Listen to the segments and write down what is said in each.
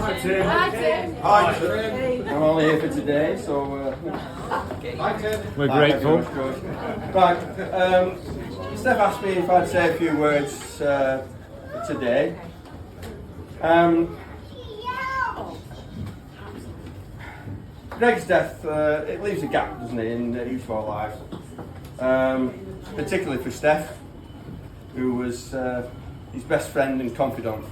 Hi Tim. Hi Tim. Hi Tim. I'm only here for today, so Hi Tim. We're grateful. Right, Steph asked me if I'd say a few words today. Greg's death, it leaves a gap, doesn't it, in each of our lives. Particularly for Steph, who was his best friend and confidant.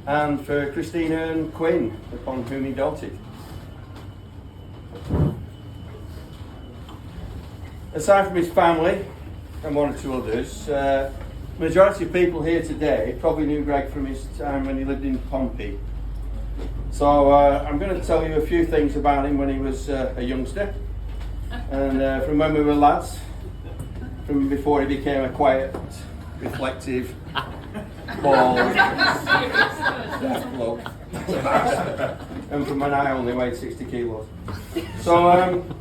And for Christina and Quinn, upon whom he doted. Aside from his family and one or two others, the majority of people here today probably knew Greg from his time when he lived in Pompey. So I'm going to tell you a few things about him when he was a youngster, and from when we were lads, from before he became a quiet, reflective, bald, deaf bloke, and from when I only weighed 60 kilos. So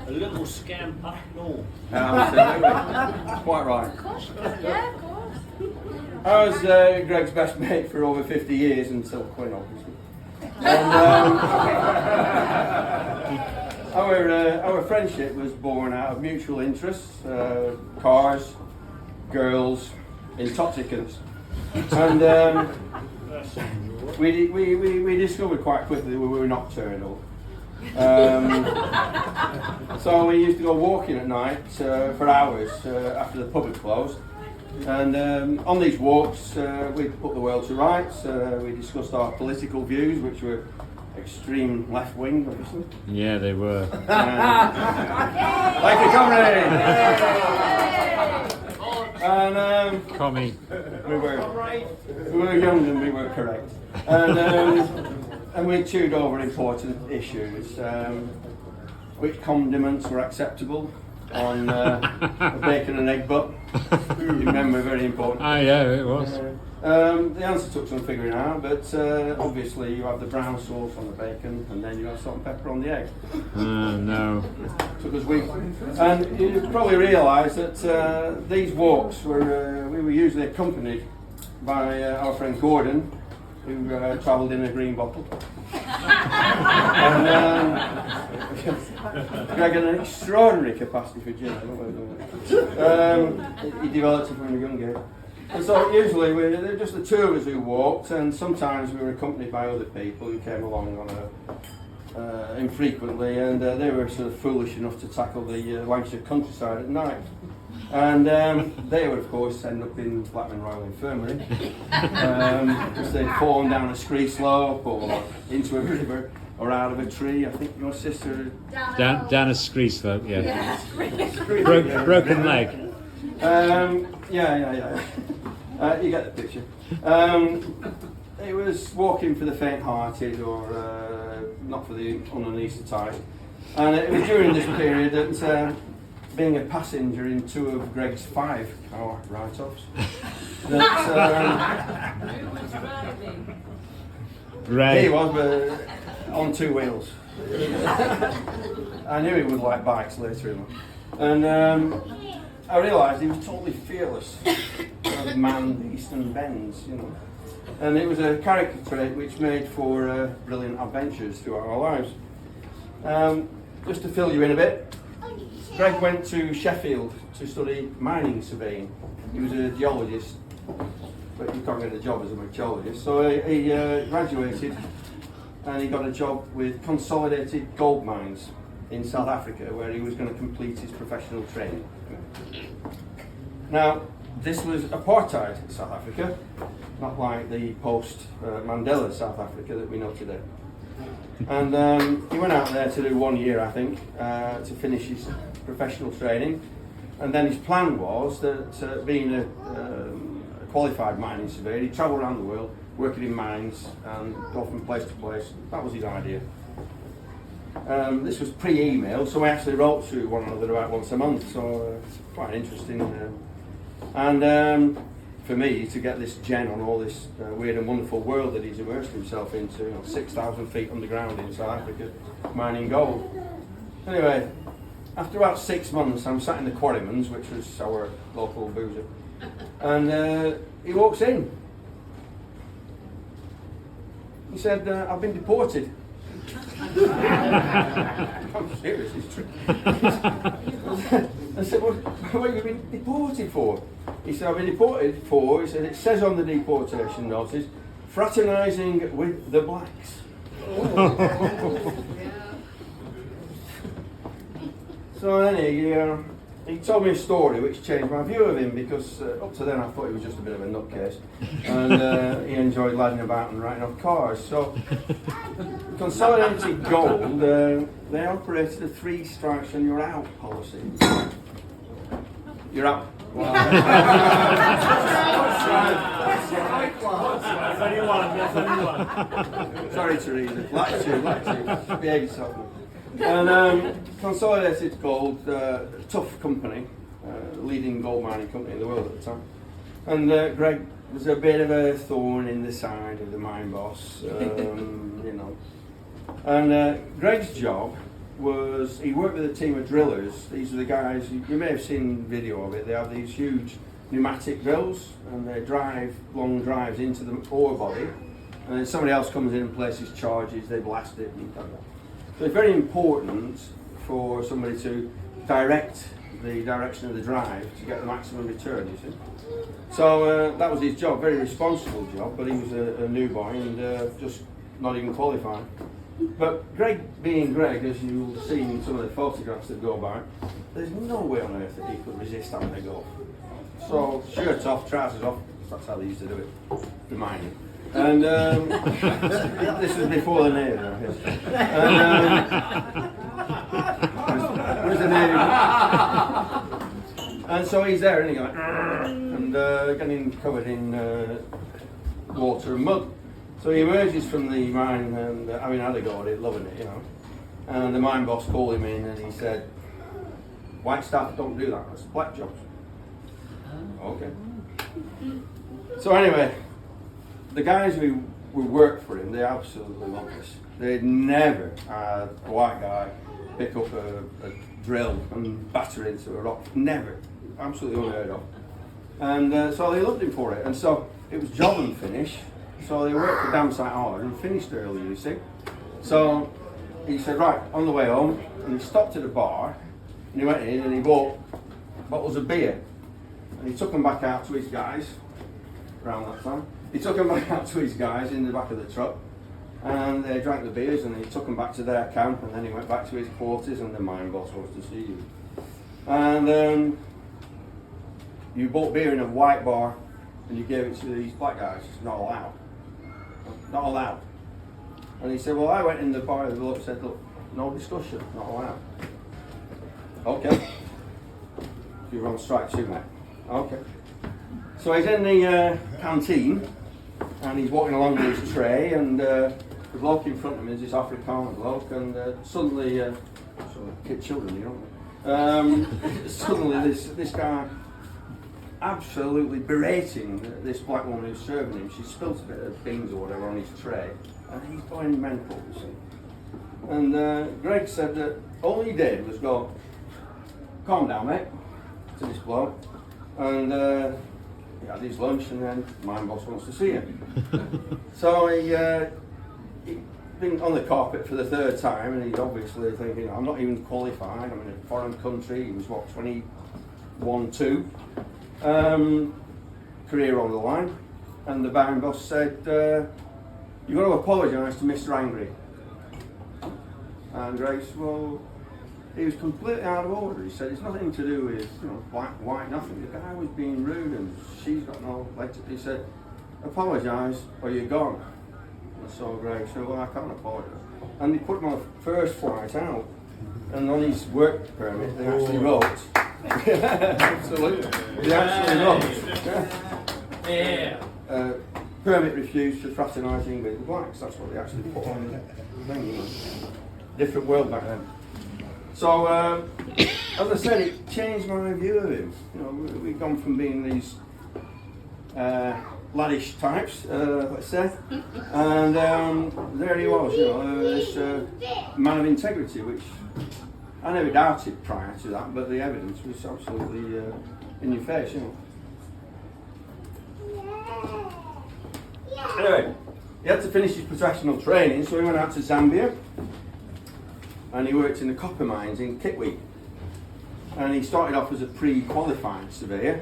a little scamper, no. Absolutely, quite right. Yeah, of course. I was Greg's best mate for over 50 years until Quinn, obviously. And our friendship was born out of mutual interests, cars, girls, intoxicants, and we discovered quite quickly we were nocturnal. So we used to go walking at night for hours after the pub had closed. And on these walks, we put the world to rights. We discussed our political views, which were extreme left-wing, obviously. Yeah, they were. Thank you, comrade! And Commie. we were young and we were correct. And we chewed over important issues. Which condiments were acceptable on a bacon and egg butt? You remember, very important. Ah, yeah, it was. The answer took some figuring out, but obviously you have the brown sauce on the bacon and then you have salt and pepper on the egg. No. Took us weeks. And you probably realise that these walks we were usually accompanied by our friend Gordon, who travelled in a green bottle. And Greg had an extraordinary capacity for gin. He developed it from a young age. And so usually there were just the two of us who walked, and sometimes we were accompanied by other people who came along on infrequently, and they were sort of foolish enough to tackle the Lancashire countryside at night. And they would, of course, end up in Blackman Royal Infirmary because they'd fallen down a scree slope or into a river or out of a tree. I think your sister... Down a scree slope, yeah. Yeah. Broken leg. Yeah. You get the picture. It was walking for the faint-hearted or not for the unanaesthetised. And it was during this period that being a passenger in two of Greg's 5 car write-offs, that Ray. he was, but on 2 wheels. I knew he would like bikes later in life. And I realised he was totally fearless of man eastern bends, you know. And it was a character trait which made for brilliant adventures throughout our lives. Just to fill you in a bit, Greg went to Sheffield to study mining surveying. He was a geologist, but you can't get a job as a geologist. So he graduated and he got a job with Consolidated Gold Mines in South Africa, where he was going to complete his professional training. Now, this was apartheid South Africa, not like the post-Mandela South Africa that we know today. And he went out there to do 1 year, I think, to finish his professional training. And then his plan was that being a qualified mining surveyor, he'd travel around the world, working in mines and go from place to place. That was his idea. This was pre-email, so we actually wrote to one another about once a month, so quite interesting. And for me, to get this gen on all this weird and wonderful world that he's immersed himself into, 6,000 feet underground in South Africa, mining gold. Anyway, after about 6 months, I'm sat in the Quarryman's, which was our local boozer, and he walks in. He said, I've been deported. I'm serious, it's true. I said, what have you been deported for? He said, I've been deported for, he said, it says on the deportation notice, fraternising with the blacks. So then he told me a story which changed my view of him, because up to then I thought he was just a bit of a nutcase, and he enjoyed ladding about and writing off cars. So Consolidated Gold, they operated a 3 strikes and you're out policy. You're out. Wow. Sorry, Teresa. Like you. Behave yourself. And Consolidated Gold, tough company, leading gold mining company in the world at the time. And Greg was a bit of a thorn in the side of the mine boss, you know. And Greg's job was, he worked with a team of drillers. These are the guys, you may have seen video of it, they have these huge pneumatic drills and they drive long drives into the ore body, and then somebody else comes in and places charges, they blast it and like that. So it's very important for somebody to direct the direction of the drive to get the maximum return, you see. So that was his job, very responsible job, but he was a new boy and just not even qualified. But Greg, being Greg, as you'll see in some of the photographs that go by, there's no way on earth that he could resist having a go. So shirt off, trousers off, that's how they used to do it, the mining. And this was before the Navy, I guess. And was the Navy. And so he's there, and he's going, and getting covered in water and mud. So he emerges from the mine and having had a go at it, loving it, you know. And the mine boss called him in and he said, white staff don't do that, that's black jobs. Okay. So anyway, the guys who worked for him, they absolutely loved this. They'd never had a white guy pick up a drill and batter into a rock. Never. Absolutely unheard of. And so they loved him for it. And so it was job and finish. So they worked the damn sight hard and finished early, you see. So he said, right, on the way home, and he stopped at a bar, and he went in and he bought bottles of beer. And he took them back out to his guys, around that time. He took them back out to his guys in the back of the truck, and they drank the beers, and he took them back to their camp, and then he went back to his quarters, and the mine boss wants to see you. And you bought beer in a white bar, and you gave it to these black guys. It's not allowed. Not allowed. And he said, well, I went in the bar and the bloke said, look, no discussion, not allowed. Okay. You're on strike too, mate. Okay. So he's in the canteen and he's walking along with his tray, and the bloke in front of him is this Afrikaner bloke, and suddenly, kid children, you know, suddenly this guy absolutely berating this black woman who's serving him. She spilt a bit of beans or whatever on his tray, and he's going mental, you see. And Greg said that all he did was go, calm down, mate, to this bloke, and he had his lunch, and then mine boss wants to see him. So he'd been on the carpet for the 3rd time, and he's obviously thinking, I'm not even qualified, I'm in a foreign country. He was, what, 21-2? Career on the line. And the mine boss said, you've got to apologise to Mr. Angry. And Greg said, well, he was completely out of order. He said, it's nothing to do with, you know, black, white, nothing. The guy was being rude and she's got no leg to. He said, apologise or you're gone. And so Greg said, well, I can't apologise. And they put him on the first flight out, and on his work permit they actually wrote, absolutely, they actually wrote, permit refused for fraternising with the blacks. That's what they actually put on the thing, you know. Different world back then. So, as I said, it changed my view of him. You know, we've gone from being these laddish types, let's say, and there he was, you know, this man of integrity, which I never doubted prior to that, but the evidence was absolutely in your face, you know. Anyway, he had to finish his professional training, so he went out to Zambia and he worked in the copper mines in Kitwe. And he started off as a pre-qualified surveyor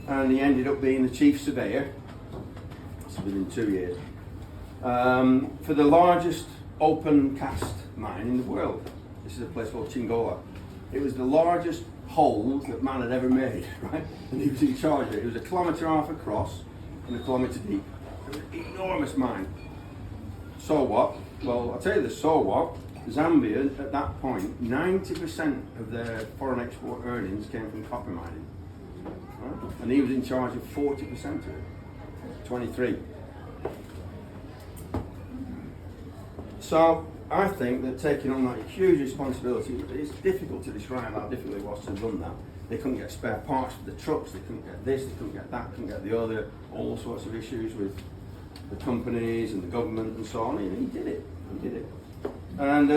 and he ended up being the chief surveyor, within 2 years, for the largest open cast mine in the world. This is a place called Chingola. It was the largest hole that man had ever made, right? And he was in charge of it. It was 1.5 kilometres across and 1 kilometre deep. It was an enormous mine. So what? Well, I'll tell you the so what. Zambia, at that point, 90% of their foreign export earnings came from copper mining. Right? And he was in charge of 40% of it. 23. So I think that taking on that huge responsibility, it's difficult to describe how difficult it was to run that. They couldn't get spare parts for the trucks, they couldn't get this, they couldn't get that, couldn't get the other, all sorts of issues with the companies and the government and so on. And he did it. And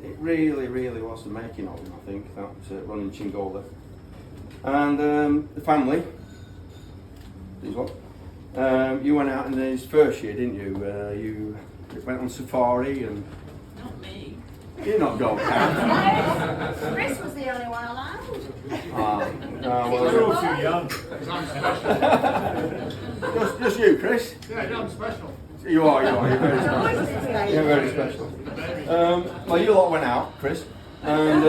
it really, really was the making of him, I think, that running Chingola. And the family, these what? You went out in his first year, didn't you? You went on safari and... Not me. You're not going out. Chris was the only one allowed. We're all too young. Just you, Chris. Yeah, I'm special. You are. You're very special. You're very special. Well, you lot went out, Chris, and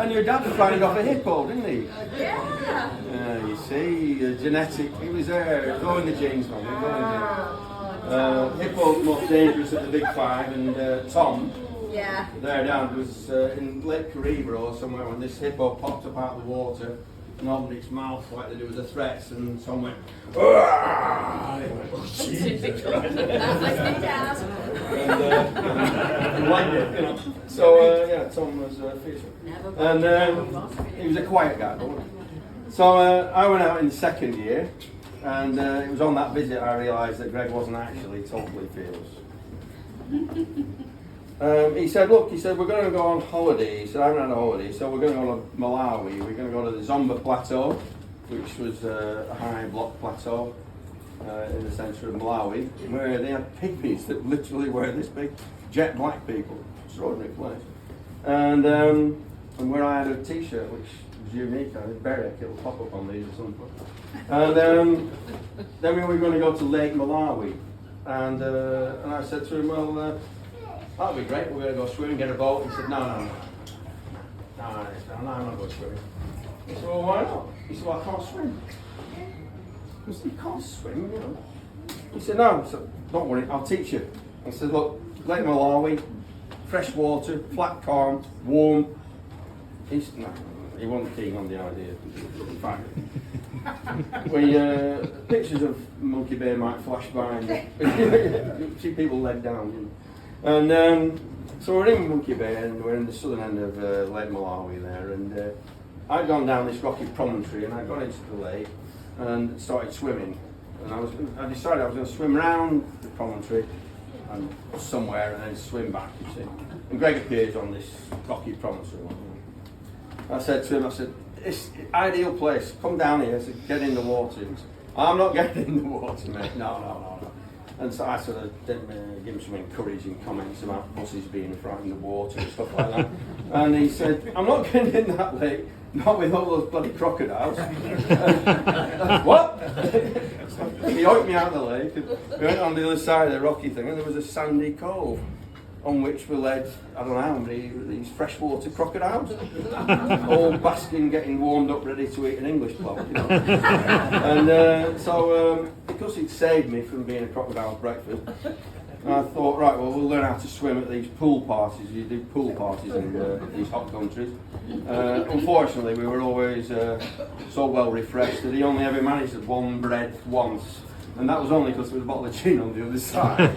and your dad was riding off a hippo, didn't he? Yeah. You see, genetic. He was there. It was all in the genes, man. It was all in the genes. Hippo's the most dangerous of the big five, and Tom. Yeah. There down was in Lake Kariba or somewhere when this hippo popped up out of the water and opened its mouth like that it was a threat, and Tom went, "Argh!" He went, "Oh, Jesus Christ." And liked it, you know. So yeah, Tom was fierce. And he was a quiet guy, wasn't he? So I went out in the second year, and it was on that visit I realised that Greg wasn't actually totally fearless. He said, look, we're going to go on holiday. He said, I haven't had a holiday, so we're going to go to Malawi. We're going to go to the Zomba Plateau, which was a high block plateau in the centre of Malawi, where they had pygmies that literally were this big, jet black people. Extraordinary place. And where I had a t-shirt, which was unique. I had Berek, it'll pop up on these or something. And then we were going to go to Lake Malawi. And I said to him, well, that'd be great, we're going to go swimming, get a boat. He said, no, I'm not going swimming. I said, well, why not? He said, well, I can't swim. I said, you can't swim, you know. He said, no. I said, don't worry, I'll teach you. I said, look, Lake Malawi, fresh water, flat calm, warm. He wasn't keen on the idea. In fact, pictures of monkey bear might flash by and see people led down. You know. And so we're in Monkey Bay and we're in the southern end of Lake Malawi there, and I'd gone down this rocky promontory and I got into the lake and started swimming, and I decided I was going to swim round the promontory and somewhere and then swim back, you see. And Greg appears on this rocky promontory. I said to him, it's an ideal place, come down here. I said, get in the water. He said, I'm not getting in the water, mate. No. And so I sort of give him some encouraging comments about buses being frightened of water and stuff like that. And he said, I'm not getting in that lake, not with all those bloody crocodiles. What? He hoiked me out of the lake, and we went on the other side of the rocky thing, and there was a sandy cove on which were led, I don't know how many, these freshwater crocodiles, all basking, getting warmed up, ready to eat an English bloke, you know. And so, because he'd saved me from being a crocodile's breakfast, I thought, right, well, we'll learn how to swim at these pool parties. You do pool parties in these hot countries. Unfortunately, we were always so well refreshed that he only ever managed one breath once. And that was only because there was a bottle of gin on the other side.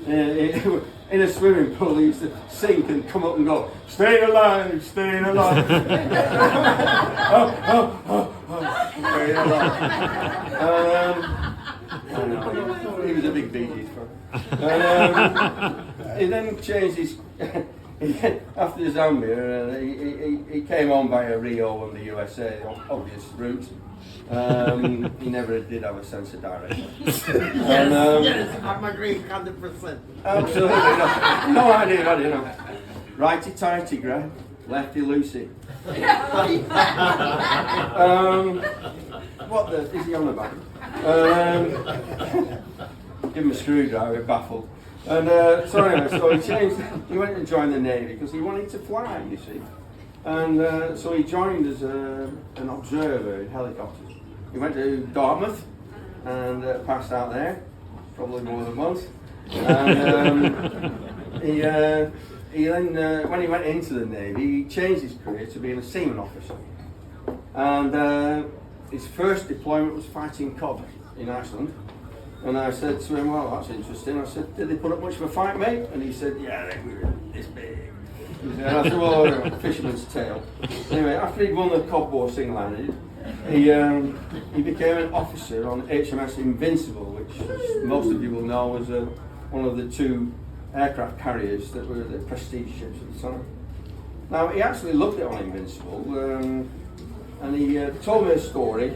And in a swimming pool, he used to sink and come up and go, staying alive, staying alive. Staying alive. I know, he was a big Bee Gees fan. He then changed his... after Zambia, he came on via Rio and the USA, obvious route. He never did have a sense of direction. And, I'm agreeing 100%. absolutely not. No idea, you know. Righty tighty, Greg. Lefty loosey. What the is he on about? Give him a screwdriver, baffled. And so anyway, so he changed. He went and joined the Navy because he wanted to fly, you see. And so he joined as an observer in helicopters. He went to Dartmouth and passed out there, probably more than once. And he then, when he went into the Navy, he changed his career to being a seaman officer. And his first deployment was fighting cod in Iceland. And I said to him, well, that's interesting. I said, did they put up much of a fight, mate? And he said, yeah, they were this big. And I said, well, fisherman's tale. Anyway, after he'd won the cod war single-handed, he became an officer on HMS Invincible, which, as most of you will know, was one of the 2 aircraft carriers that were the prestige ships at the time. Now, he actually looked on Invincible, and he told me a story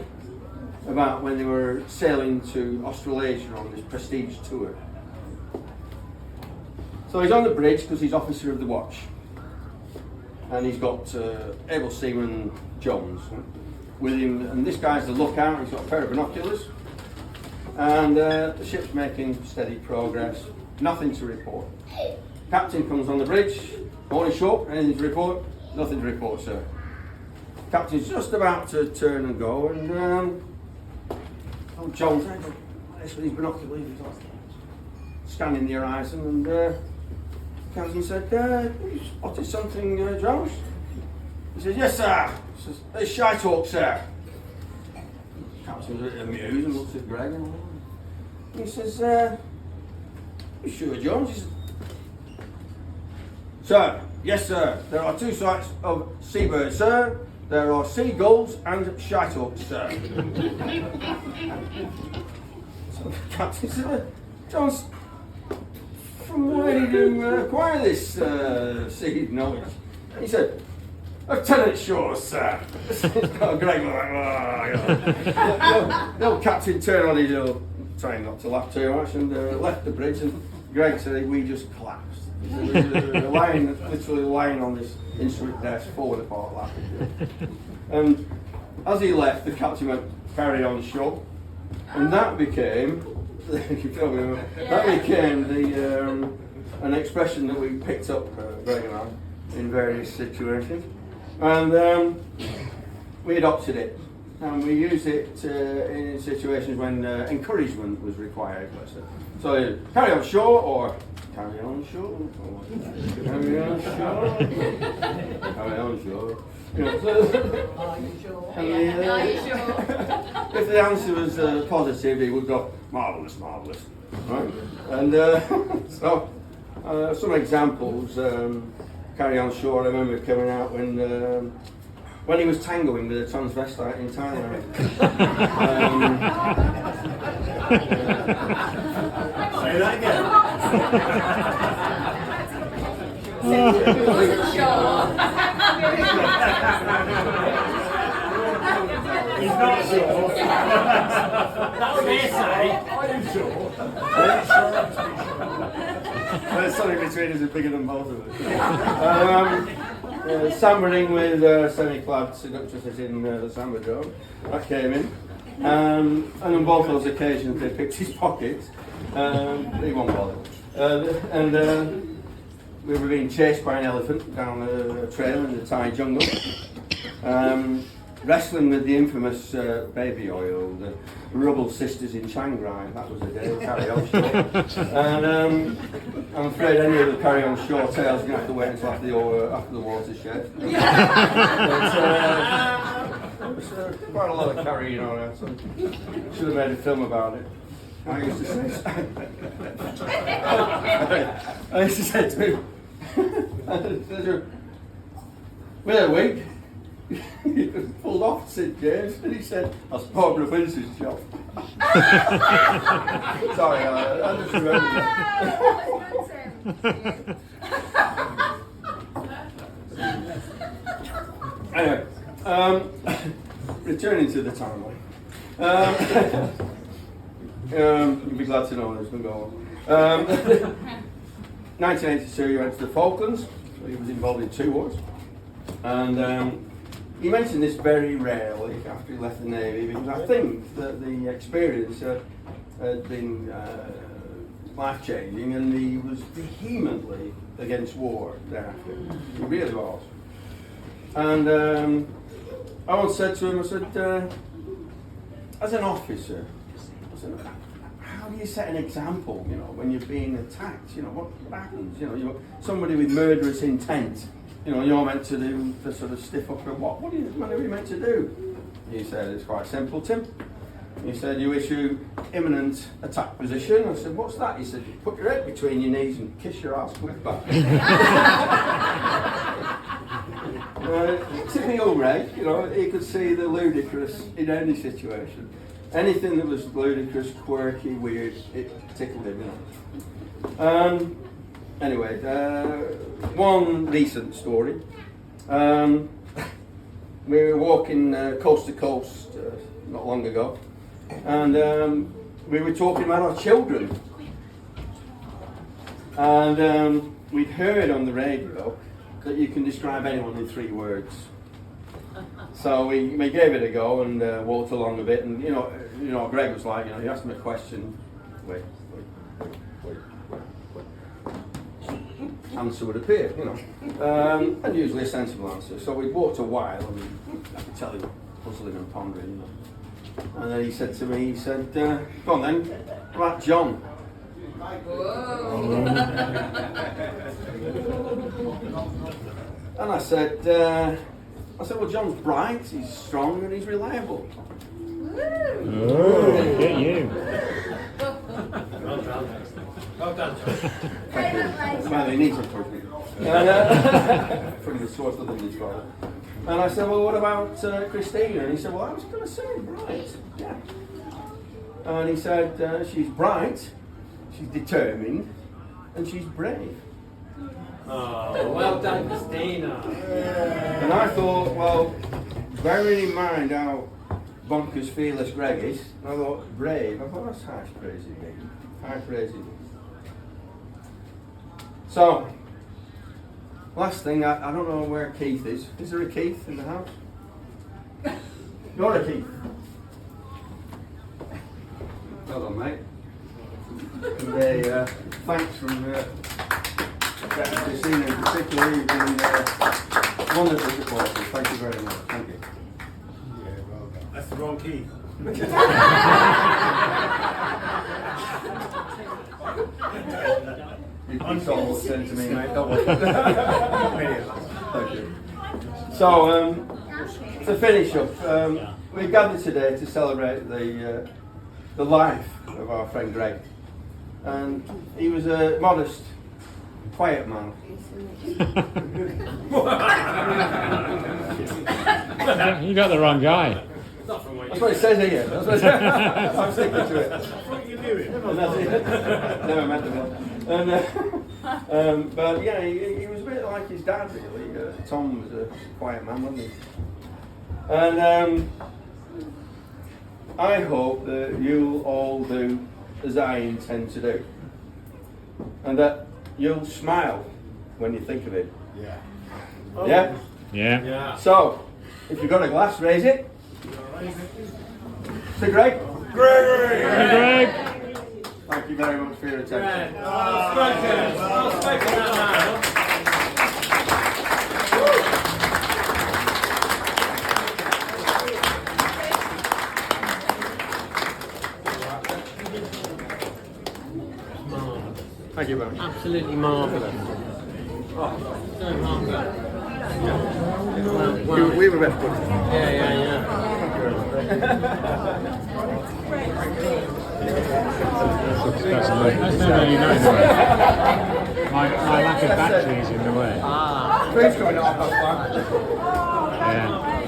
about when they were sailing to Australasia on this prestige tour. So he's on the bridge because he's officer of the watch, and he's got able seaman Jones with him, and this guy's the lookout. He's got a pair of binoculars, and the ship's making steady progress. Nothing to report. Captain comes on the bridge. Morning, short. Anything to report? Nothing to report, sir. Captain's just about to turn and go, and old Jones with his binoculars, he's like scanning the horizon, and Captain said, "You spotted something, Jones?" He says, "Yes, sir." He says, "It's shite hawk, sir." Captain was a bit amused and looked at Greg, and he says, "You sure, Jones?" He says, "Sir, yes, sir. There are 2 sorts of seabirds, sir. There are seagulls and shitehawks, sir." So the captain said, "Jones, from where did you acquire this sea knowledge?" He said, "Lieutenant Shaw, sir." Greg was like, "Oh, you know." The old captain turned on his heel, trying not to laugh too much, and left the bridge, and Greg said, "We just collapsed." We were literally lying on this instrument desk, falling apart laughing. And as he left, the captain went, "Carry on, Shaw." And that became, you feel me, that became an expression that we picked up, Greg and I, in various situations. And we adopted it. And we used it in situations when encouragement was required, let's say. So, "Carry on, Shaw," or "Carry on, Shaw," or "Carry on, Shaw," "Carry on, Shaw." You know, so, Are you sure? and Are you sure? if the answer was positive, he would go, "Marvellous, marvellous." Right? And so, some examples, "Carry on, Shaw," I remember coming out when he was tangoing with a transvestite in Thailand. Say that again. Wasn't sure. He's not sure. That's what they say. Are you sure? There's something between us is bigger than both of us. Sambering with semi-clad seductresses in the Samba Dome. That came in. And on both those occasions they picked his pockets. He won't bother. We were being chased by an elephant down a trail in the Thai jungle. Wrestling with the infamous baby oil, the Rubble sisters in Chiang Rai. That was a day, Carry On Shaw. And I'm afraid any of the Carry On Shaw tales are going to have to wait until after the watershed. There's quite a lot of carrying on it, so should have made a film about it. I used to say to him, "With a wig." He was pulled off St James, and he said, "That's Barbara Windsor's job." Sorry, I just remembered that. Returning to the timeline. You'll be glad to know this will go on. 1982, he went to the Falklands, so he was involved in 2 wars. And he mentioned this very rarely after he left the Navy, because I think that the experience had been life-changing, and he was vehemently against war thereafter. He really was. And I once said to him, I said, as an officer, I said, how do you set an example, you know, when you're being attacked? You know, what happens? You know, you're somebody with murderous intent. You know, you're meant to do the sort of stiff upper what? What are you meant to do? He said, it's quite simple, Tim. He said, you issue imminent attack position. I said, what's that? He said, you put your head between your knees and kiss your ass quick back. Typical Ray, you know, he could see the ludicrous in any situation. Anything that was ludicrous, quirky, weird, it tickled him, you know. Anyway, one recent story. We were walking coast to coast not long ago, and we were talking about our children. And we'd heard on the radio that you can describe anyone in 3 words. So we gave it a go and walked along a bit, and you know, Greg was like, you know, you asked him a question, wait. Answer would appear, you know, and usually a sensible answer. So we walked a while, and I could tell he was puzzling and pondering, you know. And then he said to me, he said, go on then, right, John. And I said, well, John's bright, he's strong, and he's reliable. Oh, get you. Well done, John. Well, he needs improvement. From the source of the news file. And I said, well, what about Christina? And he said, well, I was going to say bright. Yeah. And he said, she's bright, she's determined, and she's brave. Oh, well done, Christina. And I thought, well, bearing in mind how bonkers fearless Greg is, I thought, brave. I thought, that's high praise indeed. High praise indeed. So, last thing, I don't know where Keith is. Is there a Keith in the house? You're a Keith. Well done, mate. And thanks from Christina in particular. You've been wonderful supporters. Thank you very much. Thank you. Yeah, well done. That's the wrong key. It's all sent to me, mate. Don't worry. Thank you. So, to finish up, we gathered today to celebrate the life of our friend Greg, and he was a modest, quiet man. You got the wrong guy. That's what it says here. That's what it says. I'm sticking to it. I thought you knew it. Never met him. But yeah, he was a bit like his dad, really. Tom was a quiet man, wasn't he? And I hope that you'll all do as I intend to do, and that you'll smile when you think of it. Yeah. Yeah? Yeah. Yeah. So, if you've got a glass, raise it. To Greg. Gregory! Hey, Greg. Thank you very much for your attention. Well spoken. Well spoken, that man. Thank you very much. Absolutely marvellous. So marvellous. We were best buddies. Yeah. That's not really nice. My lack of battery is in the way. Please join our Yeah.